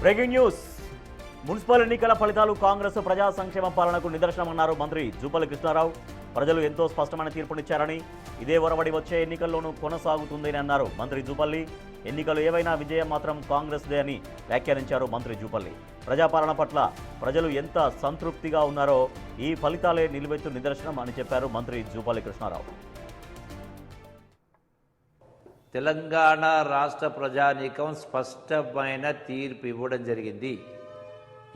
Breaking news. Municipal ఎన్నికల ఫలితాలు కాంగ్రెస్ ప్రజా సంక్షేమ పాలనకు నిదర్శనమన్నారు మంత్రి జూపల్లి కృష్ణారావు. ప్రజలు ఎంతో స్పష్టమైన తీర్పునిచ్చారని, ఇదే ఒరవడి వచ్చే ఎన్నికల్లోనూ కొనసాగుతుందని అన్నారు మంత్రి జూపల్లి. ఎన్నికలు ఏవైనా విజయం మాత్రం కాంగ్రెస్దే అని వ్యాఖ్యానించారు మంత్రి జూపల్లి. ప్రజాపాలన పట్ల ప్రజలు ఎంత సంతృప్తిగా ఉన్నారో ఈ ఫలితాలే నిలువెత్తు నిదర్శనం అని చెప్పారు మంత్రి జూపల్లి కృష్ణారావు. తెలంగాణ రాష్ట్ర ప్రజానీకం స్పష్టమైన తీర్పు ఇవ్వడం జరిగింది.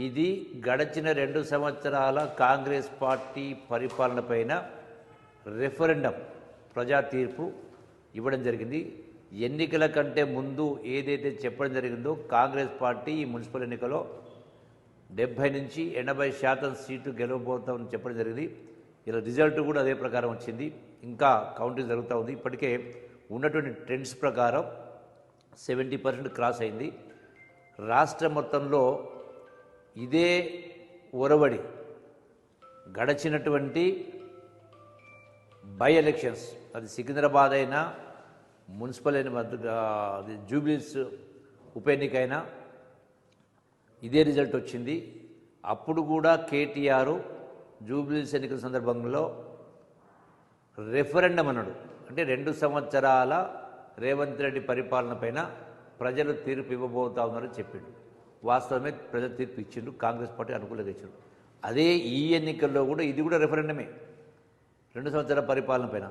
ఇది గడిచిన 2 సంవత్సరాల కాంగ్రెస్ పార్టీ పరిపాలనపైన రెఫరెండం ప్రజా తీర్పు ఇవ్వడం జరిగింది. ఎన్నికల కంటే ముందు ఏదైతే చెప్పడం జరిగిందో కాంగ్రెస్ పార్టీ ఈ మున్సిపల్ ఎన్నికలో 70 నుంచి 80% సీట్లు గెలవబోతామని చెప్పడం జరిగింది. ఇలా రిజల్ట్ కూడా అదే ప్రకారం వచ్చింది. ఇంకా కౌంటింగ్ జరుగుతూ ఉంది. ఇప్పటికే ఉన్నటువంటి ట్రెండ్స్ ప్రకారం 70% క్రాస్ అయింది. రాష్ట్ర మొత్తంలో ఇదే ఒరవడి గడిచినటువంటి బై ఎలక్షన్స్, అది సికింద్రాబాద్ అయినా, మున్సిపల్ అయిన జూబ్లీస్ ఉప ఎన్నికైనా ఇదే రిజల్ట్ వచ్చింది. అప్పుడు కూడా కేటీఆర్ జూబ్లీస్ ఎన్నికల సందర్భంలో రెఫరెండం అన్నాడు. అంటే 2 సంవత్సరాల రేవంత్ రెడ్డి పరిపాలన పైన ప్రజలు తీర్పు ఇవ్వబోతా ఉన్నారని చెప్పిండు. వాస్తవమే ప్రజలు తీర్పు ఇచ్చిండు. కాంగ్రెస్ పార్టీ అనుకూలంగా ఇచ్చిండు. అదే ఈ ఎన్నికల్లో కూడా ఇది కూడా రెఫరెండమే. 2 సంవత్సరాల పరిపాలన పైన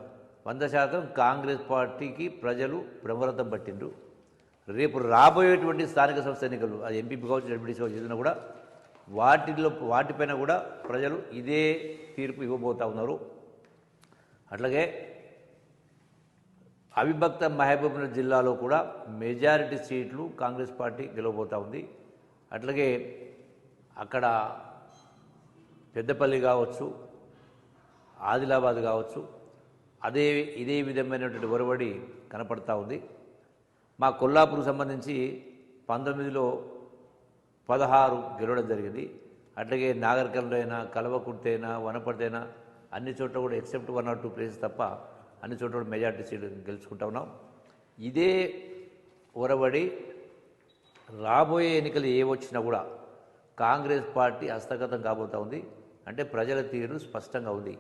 100% కాంగ్రెస్ పార్టీకి ప్రజలు బ్రహ్మరథం పట్టిండ్రు. రేపు రాబోయేటువంటి స్థానిక సంస్థ ఎన్నికలు, అది ఎంపీపీ కావచ్చు, జడ్పీటీసీ కావచ్చు, ఏదైనా కూడా వాటిపైన కూడా ప్రజలు ఇదే తీర్పు ఇవ్వబోతూ ఉన్నారు. అట్లాగే అవిభక్త మహబూబ్నగర్ జిల్లాలో కూడా మెజారిటీ సీట్లు కాంగ్రెస్ పార్టీ గెలవబోతూ ఉంది. అట్లాగే అక్కడ పెద్దపల్లి కావచ్చు, ఆదిలాబాద్ కావచ్చు, ఇదే విధమైనటువంటి ఒరవడి కనపడతా ఉంది. మా కొల్లాపూర్కు సంబంధించి 19లో 16 గెలవడం జరిగింది. అట్లాగే నాగర్కర్నూలు అయినా, కల్వకుర్తి అయినా, వనపర్తి అయినా అన్ని చోట్ల కూడా ఎక్సెప్ట్ 1 or 2 ప్లేసెస్ తప్ప అన్ని చోట్ల కూడా మెజార్టీ సీట్లు గెలుచుకుంటా ఉన్నాం. ఇదే ఒరవడి రాబోయే ఎన్నికలు ఏ వచ్చినా కూడా కాంగ్రెస్ పార్టీ హస్తగతం కాబోతూ ఉంది. అంటే ప్రజల తీరు స్పష్టంగా ఉంది.